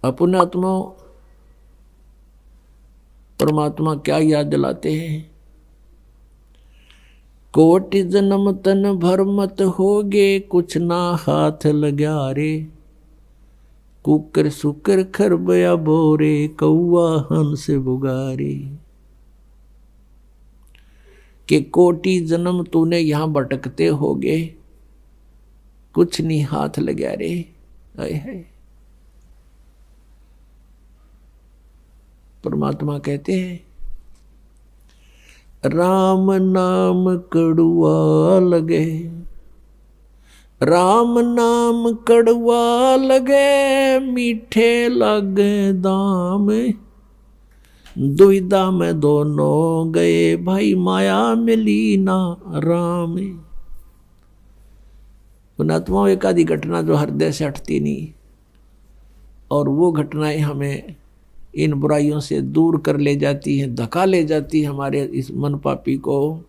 अपने आत्मा परमात्मा क्या याद दिलाते हैं? कोटि जन्म तन भर मत होगे, कुछ ना हाथ लग्या रे। कुकर सुकर खरबया बोरे, कौआ हंस बुगारे। कि कोटि जन्म तूने यहां भटकते होगे, कुछ नहीं हाथ लग्या रे। आए है परमात्मा कहते हैं, राम नाम कड़ुआ लगे, राम नाम कड़ुआ लगे, मीठे लगे दाम। दुविधा में दोनों गए, भाई माया मिली ना राम। पुणात्मा एक आदि घटना जो हृदय से हटती नहीं, और वो घटनाएं हमें इन बुराइयों से दूर कर ले जाती हैं, धक्का ले जाती है हमारे इस मन पापी को।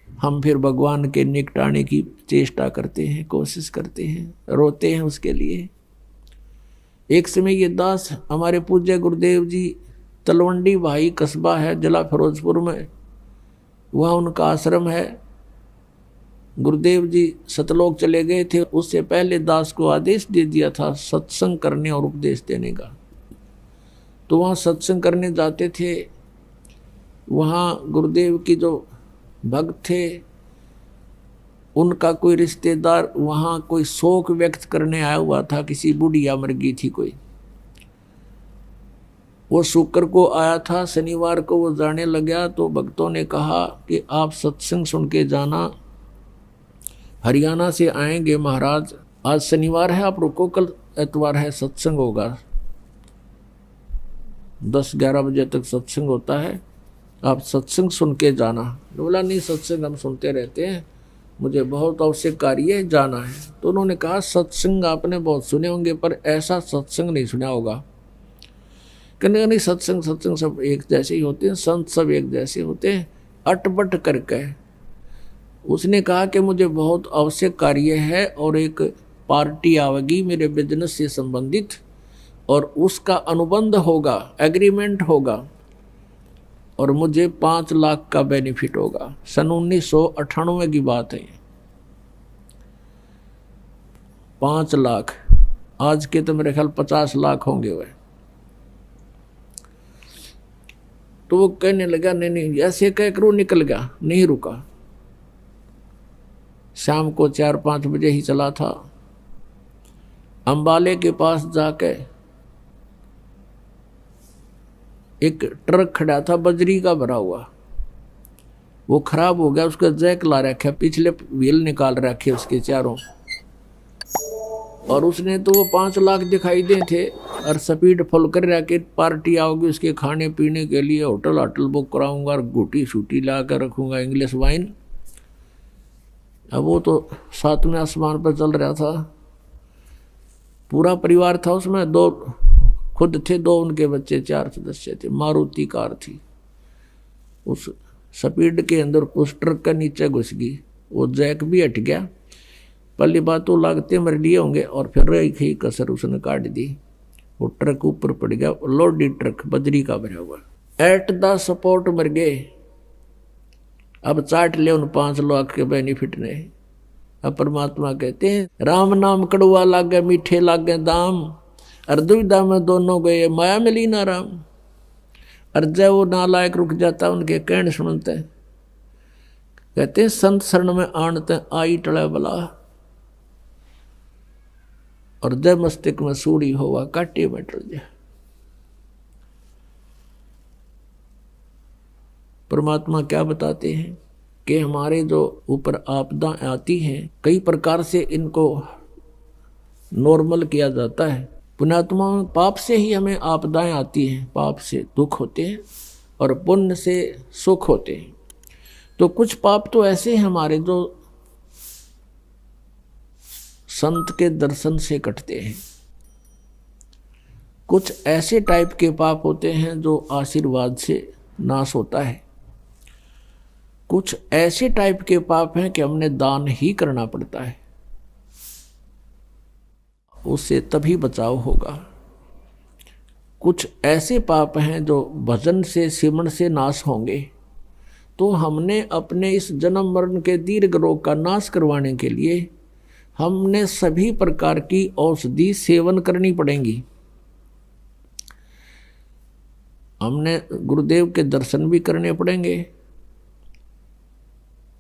हम फिर भगवान के निकट आने की चेष्टा करते हैं, कोशिश करते हैं, रोते हैं उसके लिए। एक समय ये दास हमारे पूज्य गुरुदेव जी, तलवंडी भाई कस्बा है जिला फिरोजपुर में, वहाँ उनका आश्रम है। गुरुदेव जी सतलोक चले गए थे, उससे पहले दास को आदेश दे दिया था सत्संग करने और उपदेश देने का। तो वहाँ सत्संग करने जाते थे। वहाँ गुरुदेव की जो भक्त थे, उनका कोई रिश्तेदार वहाँ कोई शोक व्यक्त करने आया हुआ था, किसी बुढ़िया मर गई थी कोई। वो शुक्र को आया था, शनिवार को वो जाने लगा। तो भक्तों ने कहा कि आप सत्संग सुन के जाना, हरियाणा से आएंगे महाराज, आज शनिवार है, आप रुको, कल एतवार है, सत्संग होगा, 10-11 बजे तक सत्संग होता है, आप सत्संग सुन के जाना। बोला नहीं, सत्संग हम सुनते रहते हैं, मुझे बहुत आवश्यक कार्य है, जाना है। तो उन्होंने कहा सत्संग आपने बहुत सुने होंगे, पर ऐसा सत्संग नहीं सुना होगा। कहने का नहीं, सत्संग सत्संग सब एक जैसे ही होते हैं, संत सब एक जैसे होते हैं, अटपट करके। उसने कहा कि मुझे बहुत आवश्यक कार्य है और एक पार्टी आवेगी मेरे बिजनेस से संबंधित, और उसका अनुबंध होगा, एग्रीमेंट होगा, और मुझे 5 लाख का बेनिफिट होगा। सन 1998 की बात है। 5 लाख, आज के तो मेरे ख्याल 50 लाख होंगे वह। तो वो कहने लगा नहीं नहीं, ऐसे कह कर वो निकल गया, नहीं रुका। शाम को 4-5 बजे ही चला था। अंबाले के पास जाके एक ट्रक खड़ा था बजरी का भरा हुआ, वो खराब हो गया, उसका जैक ला रखा, पिछले व्हील निकाल रखे उसके चारों, और उसने तो वो 5 लाख दिखाई दे थे, और स्पीड फुल कर रखे, पार्टी आओगी उसके खाने पीने के लिए, होटल बुक कराऊंगा, और गुटी शूटी ला कर रखूंगा, इंग्लिश वाइन। अब वो तो 7वें आसमान पर चल रहा था, पूरा परिवार था उसमें, 2 खुद थे, 2 उनके बच्चे, 4 सदस्य थे। मारुति कार थी। उस स्पीड के अंदर उस ट्रक का नीचे घुस गई, वो जैक भी हट गया, पहली बात तो लागते मर लिए होंगे, और फिर रही कसर उसने काट दी, वो ट्रक ऊपर पड़ गया, लोडेड ट्रक बजरी का भरा हुआ, एट द सपोर्ट मर गए। अब चाट ले उन 5 लाख के बेनिफिट ने। अब परमात्मा कहते हैं, राम नाम कड़ुआ लागे, मीठे लागे दाम, और दुविधा में दोनों गए, माया मिली ना राम। और जब वो नालायक रुक जाता, उनके कहने सुनते, कहते हैं संत शरण में आणते आई टले बला, और जब मस्तिष्क में सूड़ी होवा काटे में टल जाए। परमात्मा क्या बताते हैं कि हमारे जो ऊपर आपदा आती हैं, कई प्रकार से इनको नॉर्मल किया जाता है। पुण्यात्मा, पाप से ही हमें आपदाएं आती हैं, पाप से दुख होते हैं और पुण्य से सुख होते हैं। तो कुछ पाप तो ऐसे हैं हमारे जो संत के दर्शन से कटते हैं, कुछ ऐसे टाइप के पाप होते हैं जो आशीर्वाद से नाश होता है, कुछ ऐसे टाइप के पाप हैं कि हमने दान ही करना पड़ता है, उससे तभी बचाव होगा। कुछ ऐसे पाप हैं जो भजन से सिमरण से नाश होंगे। तो हमने अपने इस जन्म मरण के दीर्घ रोग का नाश करवाने के लिए हमने सभी प्रकार की औषधि सेवन करनी पड़ेंगी। हमने गुरुदेव के दर्शन भी करने पड़ेंगे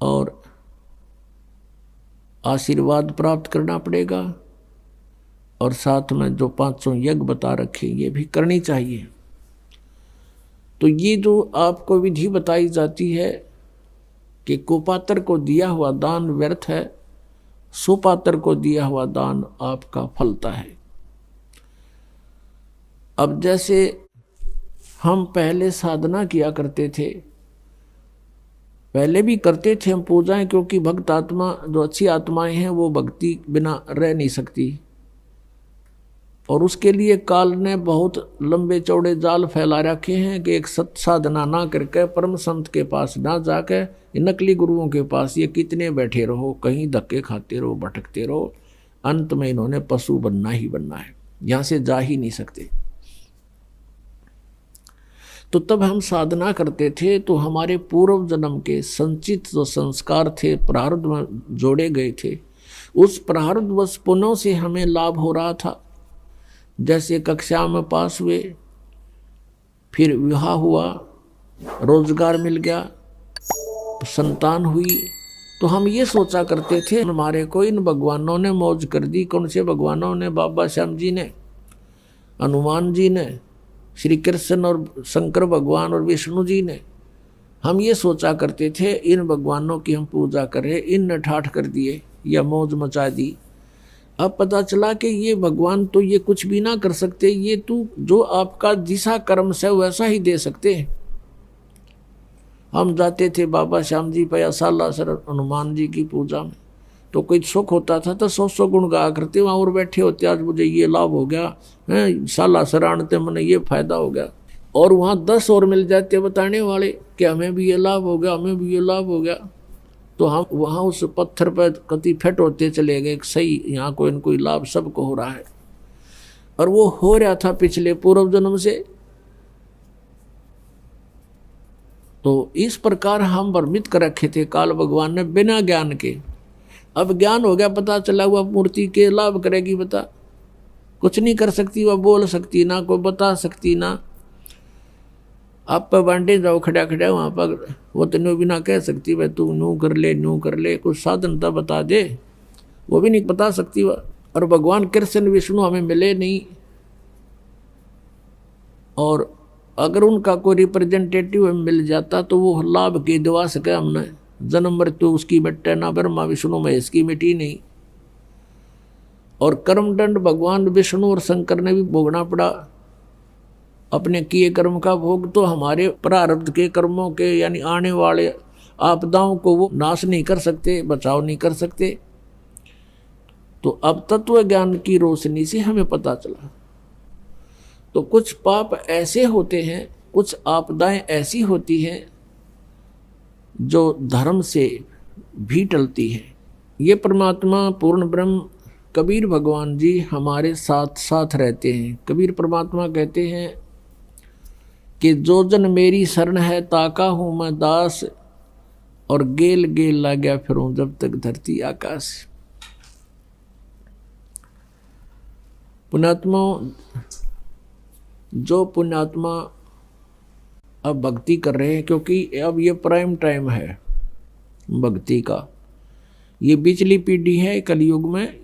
और आशीर्वाद प्राप्त करना पड़ेगा, और साथ में जो 500 यज्ञ बता रखे ये भी करनी चाहिए। तो ये जो आपको विधि बताई जाती है कि कुपात्र को दिया हुआ दान व्यर्थ है, सुपात्र को दिया हुआ दान आपका फलता है। अब जैसे हम पहले साधना किया करते थे, पहले भी करते थे हम पूजाएं, क्योंकि भक्त आत्मा जो अच्छी आत्माएं हैं वो भक्ति बिना रह नहीं सकती, और उसके लिए काल ने बहुत लंबे चौड़े जाल फैला रखे हैं कि एक सत साधना ना करके परम संत के पास ना जाके नकली गुरुओं के पास ये कितने बैठे रहो, कहीं धक्के खाते रहो, भटकते रहो, अंत में इन्होंने पशु बनना ही बनना है, यहाँ से जा ही नहीं सकते। तो तब हम साधना करते थे तो हमारे पूर्व जन्म के संचित जो संस्कार थे, प्रारब्ध में जोड़े गए थे, उस प्रारब्धवश पुण्यों से हमें लाभ हो रहा था। जैसे कक्षा में पास हुए, फिर विवाह हुआ, रोजगार मिल गया, संतान हुई, तो हम ये सोचा करते थे हमारे को इन भगवानों ने मौज कर दी। कौन से भगवानों ने? बाबा श्याम जी ने, हनुमान जी ने, श्री कृष्ण और शंकर भगवान और विष्णु जी ने। हम ये सोचा करते थे इन भगवानों की हम पूजा करें, इन ने ठाठ कर दिए या मौज मचा दी। अब पता चला कि ये भगवान तो ये कुछ भी ना कर सकते, ये तो जो आपका जिसा कर्म से वैसा ही दे सकते हैं। हम जाते थे बाबा श्याम जी पे, सालासर हनुमान जी की पूजा में, तो कोई सुख होता था तो 100 गुण गा करते, वहाँ और बैठे होते, आज मुझे ये लाभ हो गया है, सालासर आनते मैंने ये फायदा हो गया, और वहाँ 10 और मिल जाते बताने वाले कि हमें भी ये लाभ हो गया, हमें भी ये लाभ हो गया। तो हम वहाँ उस पत्थर पर कति फेट होते चले गए, सही यहाँ कोई न कोई लाभ सबको हो रहा है, और वो हो रहा था पिछले पूर्व जन्म से। तो इस प्रकार हम भ्रमित कर रखे थे काल भगवान ने बिना ज्ञान के। अब ज्ञान हो गया, पता चला हुआ मूर्ति के लाभ करेगी, बता कुछ नहीं कर सकती, वह बोल सकती ना, कोई बता सकती ना। आप पर बांटे जाओ खड़ा खड़ा वहाँ पर, वो तेनों भी ना कह सकती भाई तू नू कर ले, नू कर ले, कुछ साधन तो बता दे, वो भी नहीं बता सकती वह। और भगवान कृष्ण विष्णु हमें मिले नहीं, और अगर उनका कोई रिप्रेजेंटेटिव मिल जाता तो वो लाभ के दिवा सके हमने। जन्म मृत्यु उसकी मिटे ना, ब्रह्मा विष्णु महेश की मिटी नहीं। और कर्मदंड भगवान विष्णु और शंकर ने भी भोगना पड़ा, अपने किए कर्म का भोग। तो हमारे प्रारब्ध के कर्मों के यानी आने वाले आपदाओं को वो नाश नहीं कर सकते, बचाव नहीं कर सकते। तो अब तत्व ज्ञान की रोशनी से हमें पता चला। तो कुछ पाप ऐसे होते हैं, कुछ आपदाएं ऐसी होती हैं जो धर्म से भी टलती हैं। ये परमात्मा पूर्ण ब्रह्म कबीर भगवान जी हमारे साथ साथ रहते हैं। कबीर परमात्मा कहते हैं कि जो जन मेरी शरण है ताका हूँ मैं दास, और गेल गेल ला गया फिरूं जब तक धरती आकाश। पुण्यात्मा, जो पुण्यात्मा अब भक्ति कर रहे हैं, क्योंकि अब ये प्राइम टाइम है भक्ति का, ये पिछली पीढ़ी है कलयुग में,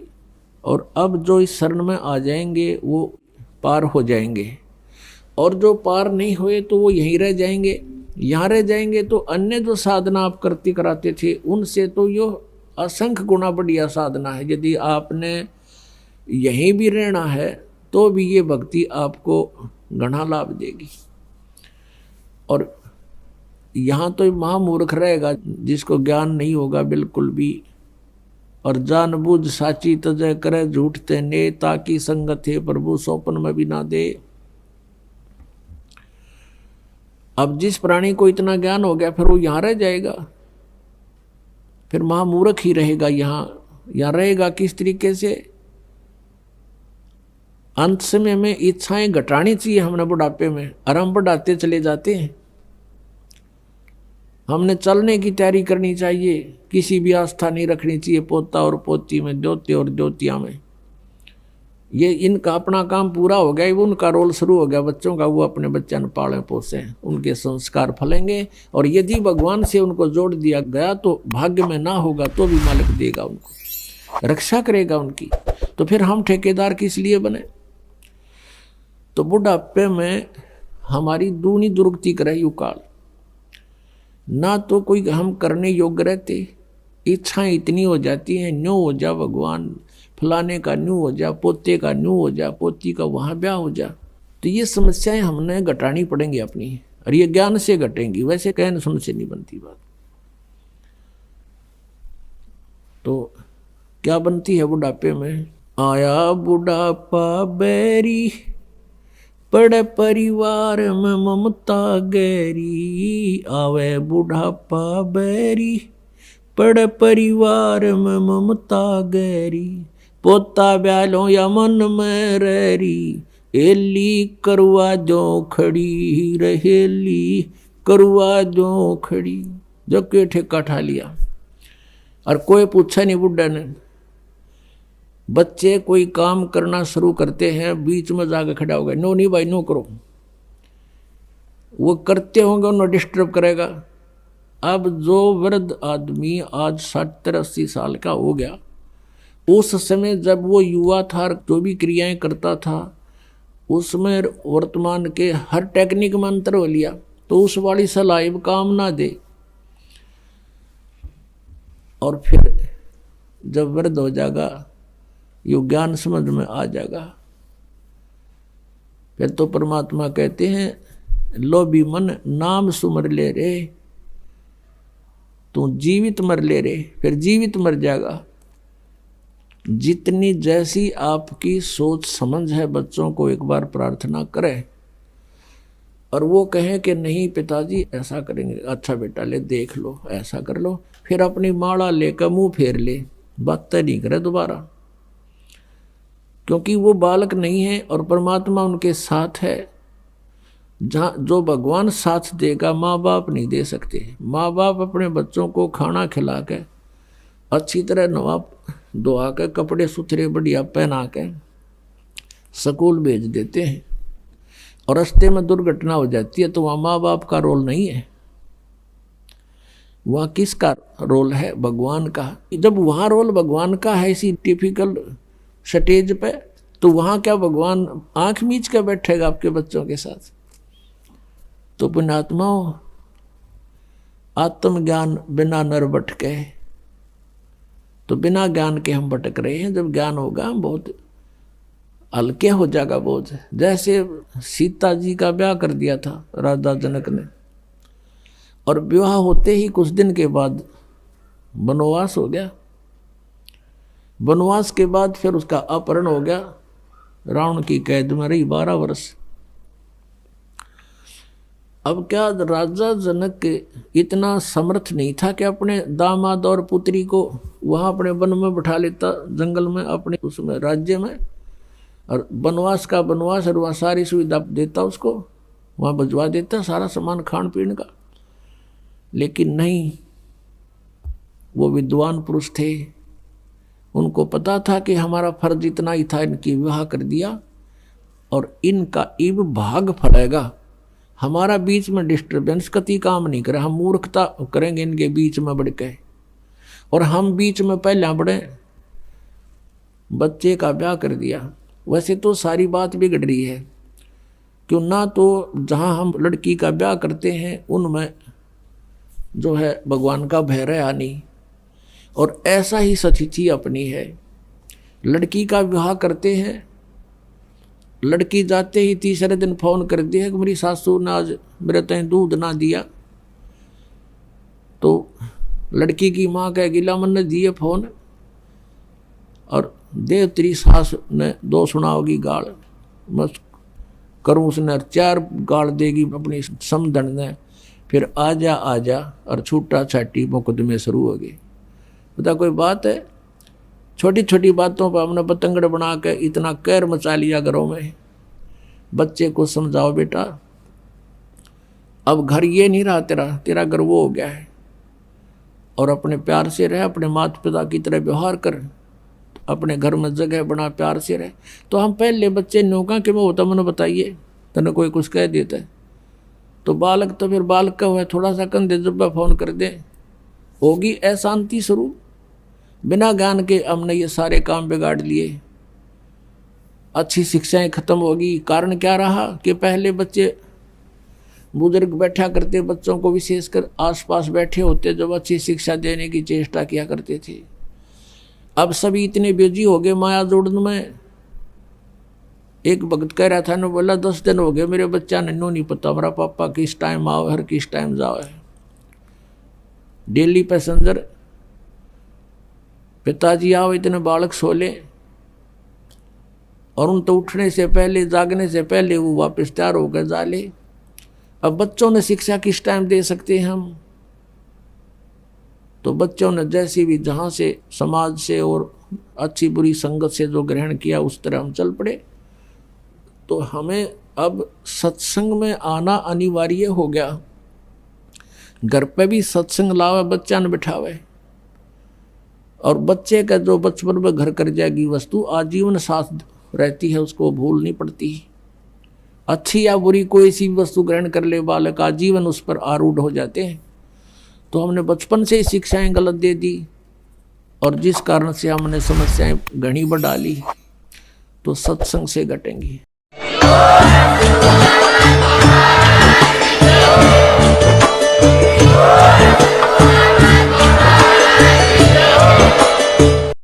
और अब जो इस शरण में आ जाएंगे वो पार हो जाएंगे, और जो पार नहीं हुए तो वो यहीं रह जाएंगे। यहाँ रह जाएंगे तो अन्य जो साधना आप करते कराते थे उनसे तो यो असंख्य गुना बढ़िया साधना है। यदि आपने यहीं भी रहना है तो भी ये भक्ति आपको घना लाभ देगी। और यहाँ तो महामूर्ख रहेगा जिसको ज्ञान नहीं होगा बिल्कुल भी, और जानबूझ साची तजय करे झूठ ते ने, ताकि संगत है प्रभु सौपन में भी ना दे। अब जिस प्राणी को इतना ज्ञान हो गया फिर वो यहाँ रह जाएगा, फिर महामूर्ख ही रहेगा। यहाँ रहेगा किस तरीके से? अंत समय में इच्छाएं घटानी चाहिए हमने बुढ़ापे में, और हम बढ़ाते चले जाते हैं। हमने चलने की तैयारी करनी चाहिए, किसी भी आस्था नहीं रखनी चाहिए पोता और पोती में, द्योते और द्योतिया में। ये इनका अपना काम पूरा हो गया, वो उनका रोल शुरू हो गया बच्चों का, वो अपने बच्चों को पाले पोसे, उनके संस्कार फलेंगे। और यदि भगवान से उनको जोड़ दिया गया तो भाग्य में ना होगा तो भी मालिक देगा उनको, रक्षा करेगा उनकी। तो फिर हम ठेकेदार किस लिए बने? तो बुढ़ापे में हमारी दूनी दुर्गति करे युकाल, ना तो कोई हम करने योग्य रहते, इच्छाएं इतनी हो जाती हैं, न्यू हो जा भगवान, फलाने का न्यू हो जा, पोते का न्यू हो जा, पोती का वहाँ ब्याह हो जा। तो ये समस्याएं हमने घटानी पड़ेंगी अपनी, और ये ज्ञान से घटेंगी, वैसे कहने सुन से नहीं बनती बात। तो क्या बनती है बुढ़ापे में? आया बुढ़ापा बैरी, बड़े परिवार में ममता गहरी। आवे बुढ़ापा बैरी, बड़े परिवार में ममता गहरी। पोता ब्यालो या मन में रहरी, एली करवा जो खड़ी रहेली, करवा जो खड़ी। जो के ठेका ठा लिया, और कोई पूछा नहीं बुढ़ा ने। बच्चे कोई काम करना शुरू करते हैं, बीच में जाकर खड़ा हो गया, नो नहीं भाई नो करो। वो करते होंगे, उन्हें डिस्टर्ब करेगा। अब जो वृद्ध आदमी आज 70-80 साल का हो गया, उस समय जब वो युवा था, जो भी क्रियाएं करता था, उसमें वर्तमान के हर टेक्निक में अंतर हो लिया, तो उस वाली सलाह काम ना दे। और फिर जब वृद्ध हो जाएगा, यो ज्ञान समझ में आ जाएगा, फिर तो परमात्मा कहते हैं, लोभी मन नाम सुमर ले रे, तू जीवित मर ले रे। फिर जीवित मर जाएगा। जितनी जैसी आपकी सोच समझ है, बच्चों को एक बार प्रार्थना करें, और वो कहें कि नहीं पिताजी ऐसा करेंगे, अच्छा बेटा ले देख लो, ऐसा कर लो, फिर अपनी माला लेकर मुंह फेर ले, बात नहीं करे दोबारा। क्योंकि वो बालक नहीं है और परमात्मा उनके साथ है। जहाँ जो भगवान साथ देगा, माँ बाप नहीं दे सकते। माँ बाप अपने बच्चों को खाना खिला के, अच्छी तरह नवा धोआ के, कपड़े सुथरे बढ़िया पहना के स्कूल भेज देते हैं, और रास्ते में दुर्घटना हो जाती है तो वहाँ माँ बाप का रोल नहीं है, वहाँ किसका रोल है? भगवान का। जब वहाँ रोल भगवान का है इसी टिपिकल स्टेज पे, तो वहाँ क्या भगवान आंख मीच कर बैठेगा आपके बच्चों के साथ? तो पुण्यात्माओं, आत्मज्ञान बिना नर भटके, तो बिना ज्ञान के हम भटक रहे हैं। जब ज्ञान होगा हम बहुत हल्के हो जाएगा बोझ। जैसे सीता जी का ब्याह कर दिया था राजा जनक ने, और विवाह होते ही कुछ दिन के बाद वनवास हो गया। वनवास के बाद फिर उसका अपहरण हो गया, रावण की कैद में रही 12 वर्ष। अब क्या राजा जनक इतना समर्थ नहीं था कि अपने दामाद और पुत्री को वहाँ अपने वन में बैठा लेता, जंगल में, अपने उसमें राज्य में, और वनवास का वनवास, और वहाँ सारी सुविधा देता उसको, वहाँ भिजवा देता सारा सामान खान पीने का। लेकिन नहीं, वो विद्वान पुरुष थे, उनको पता था कि हमारा फर्ज इतना ही था, इनकी विवाह कर दिया और इनका इब भाग फलेगा। हमारा बीच में डिस्टर्बेंस कति काम नहीं करे, हम मूर्खता करेंगे इनके बीच में बढ़ के, और हम बीच में पहले बढ़े, बच्चे का ब्याह कर दिया। वैसे तो सारी बात बिगड़ रही है, क्यों ना तो जहाँ हम लड़की का ब्याह करते हैं उनमें जो है भगवान का भय रहा नहीं, और ऐसा ही सचिची अपनी है। लड़की का विवाह करते हैं, लड़की जाते ही तीसरे दिन फोन कर दिया कि मेरी सासू ने आज मेरे तय दूध ना दिया, तो लड़की की माँ कहेगी ला मन ने दिए फोन, और देव तेरी सास ने 2 सुनाओगी गाल, मैं करूँ उसने 4 गाल देगी अपनी समधन ने, फिर आजा और छूटा छाटी मुकदमे शुरू हो गए। बता कोई बात है? छोटी छोटी बातों पर हमने पतंगड़ बना के इतना कहर मचा लिया घरों में। बच्चे को समझाओ बेटा, अब घर ये नहीं रहा तेरा, तेरा घर वो हो गया है, और अपने प्यार से रह, अपने माता पिता की तरह व्यवहार कर, अपने घर में जगह बना, प्यार से रह। तो हम पहले बच्चे नौका के में होता, मैंने बताइए तने कोई कुछ कह देता है तो बालक तो फिर बालक का हुआ, थोड़ा सा कंधे जब्बा फोन कर दे, होगी अशांति शुरू। बिना ज्ञान के हमने ये सारे काम बिगाड़ लिए, अच्छी शिक्षाएं खत्म होगी। कारण क्या रहा कि पहले बच्चे बुजुर्ग बैठा करते, बच्चों को विशेषकर आसपास बैठे होते, जब अच्छी शिक्षा देने की चेष्टा किया करते थे। अब सभी इतने बिजी हो गए माया जोड़ने में। एक भक्त कह रहा था, ने बोला 10 दिन हो गए मेरे बच्चा ने नो नहीं पता हमारा पापा किस टाइम आओ हर किस टाइम जाओ है। डेली पैसेंजर, पिताजी आओ इतने बालक सो ले, और उन तो उठने से पहले, जागने से पहले वो वापस तैयार होकर जा ले। अब बच्चों ने शिक्षा किस टाइम दे सकते हैं हम? तो बच्चों ने जैसी भी जहाँ से समाज से और अच्छी बुरी संगत से जो ग्रहण किया उस तरह हम चल पड़े। तो हमें अब सत्संग में आना अनिवार्य हो गया। घर पे भी सत्संग लावे, बच्चा न बिठावे, और बच्चे का जो बचपन में घर कर जाएगी वस्तु आजीवन साथ रहती है, उसको भूल नहीं पड़ती। अच्छी या बुरी कोई सी वस्तु ग्रहण कर ले बालक, आजीवन उस पर आरूढ़ हो जाते हैं। तो हमने बचपन से ही शिक्षाएं गलत दे दी, और जिस कारण से हमने समस्याएं घनी बढ़ा ली, तो सत्संग से घटेंगी।